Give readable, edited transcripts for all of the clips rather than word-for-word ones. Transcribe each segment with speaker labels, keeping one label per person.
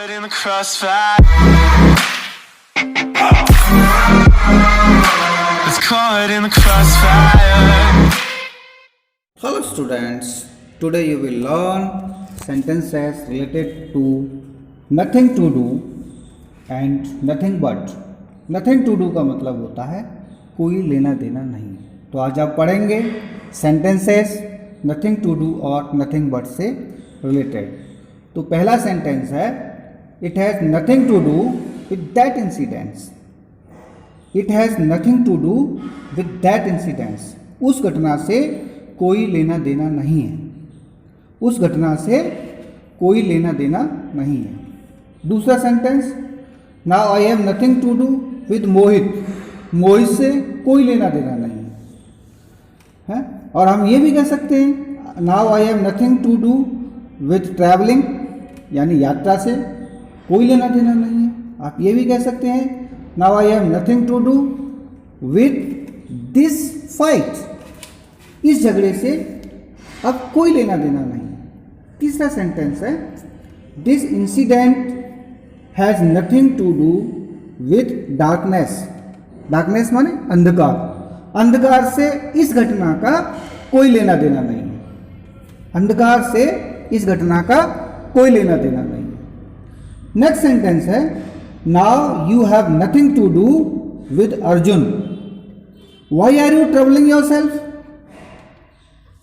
Speaker 1: Caught in the crossfire. It's caught in the crossfire.
Speaker 2: Hello students, today you will learn sentences related to nothing to do and nothing but. Nothing to do का मतलब होता है कोई लेना देना नहीं। तो आज आप पढ़ेंगे सेंटेंसेस नथिंग टू डू और नथिंग बट से रिलेटेड। तो पहला सेंटेंस है it has nothing to do with that incidents. It has nothing to do with that incidents. उस घटना से कोई लेना देना नहीं है। उस घटना से कोई लेना देना नहीं है। दूसरा sentence now I have nothing to do with Mohit. Mohit से कोई लेना देना नहीं है। और हम ये भी कह सकते हैं now I have nothing to do with travelling, यानी यात्रा से कोई लेना देना नहीं है। आप ये भी कह सकते हैं now I have nothing to do with this fight. इस झगड़े से अब कोई लेना देना नहीं। तीसरा सेंटेंस है this incident has nothing to do with darkness. Darkness माने अंधकार। अंधकार से इस घटना का कोई लेना देना नहीं है। अंधकार से इस घटना का कोई लेना देना नहीं है। नेक्स्ट सेंटेंस है now you have nothing to do with Arjun. Why are you troubling yourself.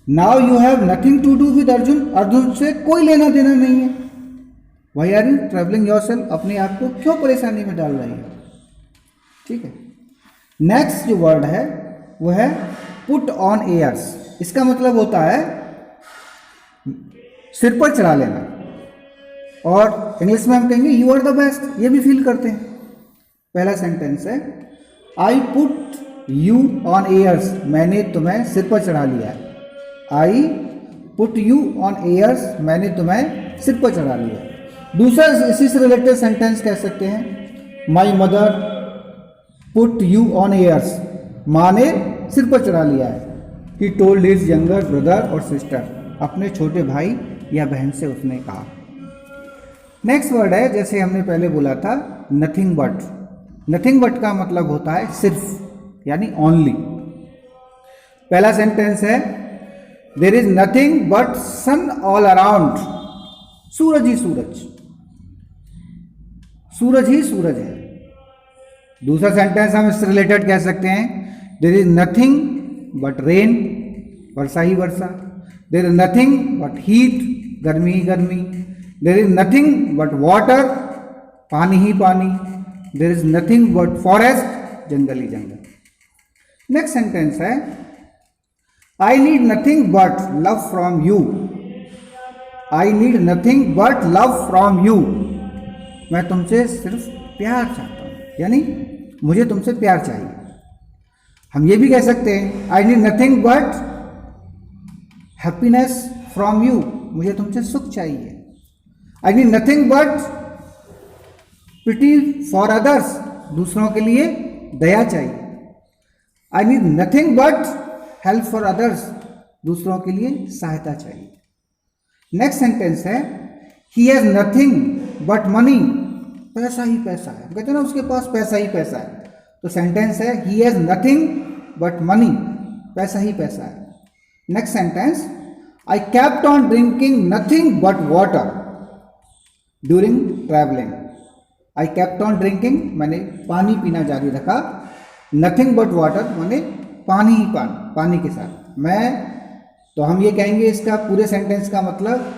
Speaker 2: Now you have nothing to do with Arjun. Arjun से कोई लेना देना नहीं है। Why are you travelling yourself, अपने आप को क्यों परेशानी में डाल रही है। ठीक है। नेक्स्ट जो वर्ड है वो है पुट ऑन एयर्स। इसका मतलब होता है सिर पर चढ़ा लेना, और इंग्लिश में हम कहेंगे यू आर द बेस्ट। ये भी फील करते हैं। पहला सेंटेंस है I put you on airs. मैंने तुम्हें सिर पर चढ़ा लिया है। I put you on airs, मैंने तुम्हें सिर पर चढ़ा लिया है। दूसरा इसी से रिलेटेड सेंटेंस कह सकते हैं my mother put you on airs. माँ ने सिर पर चढ़ा लिया है। He told his younger brother और सिस्टर। अपने छोटे भाई या बहन से उसने कहा। नेक्स्ट वर्ड है जैसे हमने पहले बोला था नथिंग बट। नथिंग बट का मतलब होता है सिर्फ, यानी ओनली। पहला सेंटेंस है there is nothing but sun all around. सूरज ही सूरज, सूरज ही सूरज है। दूसरा सेंटेंस हम इससे रिलेटेड कह सकते हैं there is nothing but rain. वर्षा ही वर्षा। There is nothing but heat. गर्मी ही गर्मी। There is nothing but water. पानी ही पानी। There is nothing but forest. जंगल ही जंगल। नेक्स्ट सेंटेंस है I need nothing but love from you. I need nothing but love from you. मैं तुमसे सिर्फ प्यार चाहता हूँ, यानी मुझे तुमसे प्यार चाहिए। हम ये भी कह सकते हैं I need nothing but happiness from you. मुझे तुमसे सुख चाहिए। I need nothing but pity for others. दूसरों के लिए दया चाहिए। I need nothing but help for others. दूसरों के लिए सहायता चाहिए। नेक्स्ट सेंटेंस है he has nothing but money. पैसा ही पैसा है। कहते हैं ना उसके पास पैसा ही पैसा है। तो सेंटेंस है he has nothing but money. पैसा ही पैसा है। Next sentence I kept on drinking nothing but water during travelling. I kept on drinking, मैंने पानी पीना जारी रखा। नथिंग बट वाटर माने पानी ही पानी, पानी के साथ मैं। तो हम ये कहेंगे इसका पूरे सेंटेंस का मतलब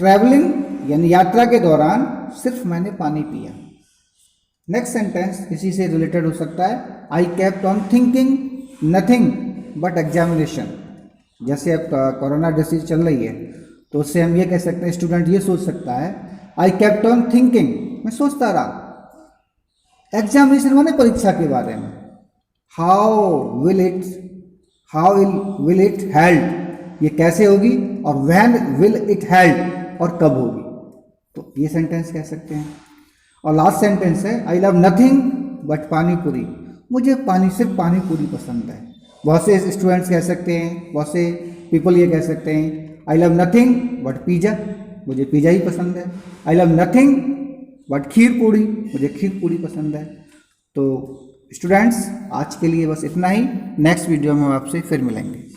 Speaker 2: ट्रैवलिंग यानी यात्रा के दौरान सिर्फ मैंने पानी पिया। नेक्स्ट सेंटेंस इसी से रिलेटेड हो सकता है I kept on thinking nothing but examination. जैसे अब कोरोना डिसीज चल रही है तो उससे हम ये कह सकते हैं स्टूडेंट ये सोच सकता है आई केप्ट ऑन थिंकिंग, मैं सोचता रहा। एग्जामिनेशन माने परीक्षा के बारे में। हाउ विल इट हेल्ड, ये कैसे होगी, और व्हेन विल इट हेल्ड, और कब होगी। तो ये सेंटेंस कह सकते हैं। और लास्ट सेंटेंस है आई लव नथिंग बट पानी पूरी। मुझे सिर्फ पानी पूरी पसंद है। बहुत से स्टूडेंट्स कह सकते हैं, बहुत से पीपल ये कह सकते हैं I love nothing but pizza. मुझे पिज़्ज़ा ही पसंद है। आई लव नथिंग बट खीर पूड़ी, मुझे खीर पूड़ी पसंद है। तो स्टूडेंट्स आज के लिए बस इतना ही, नेक्स्ट वीडियो में आपसे फिर मिलेंगे।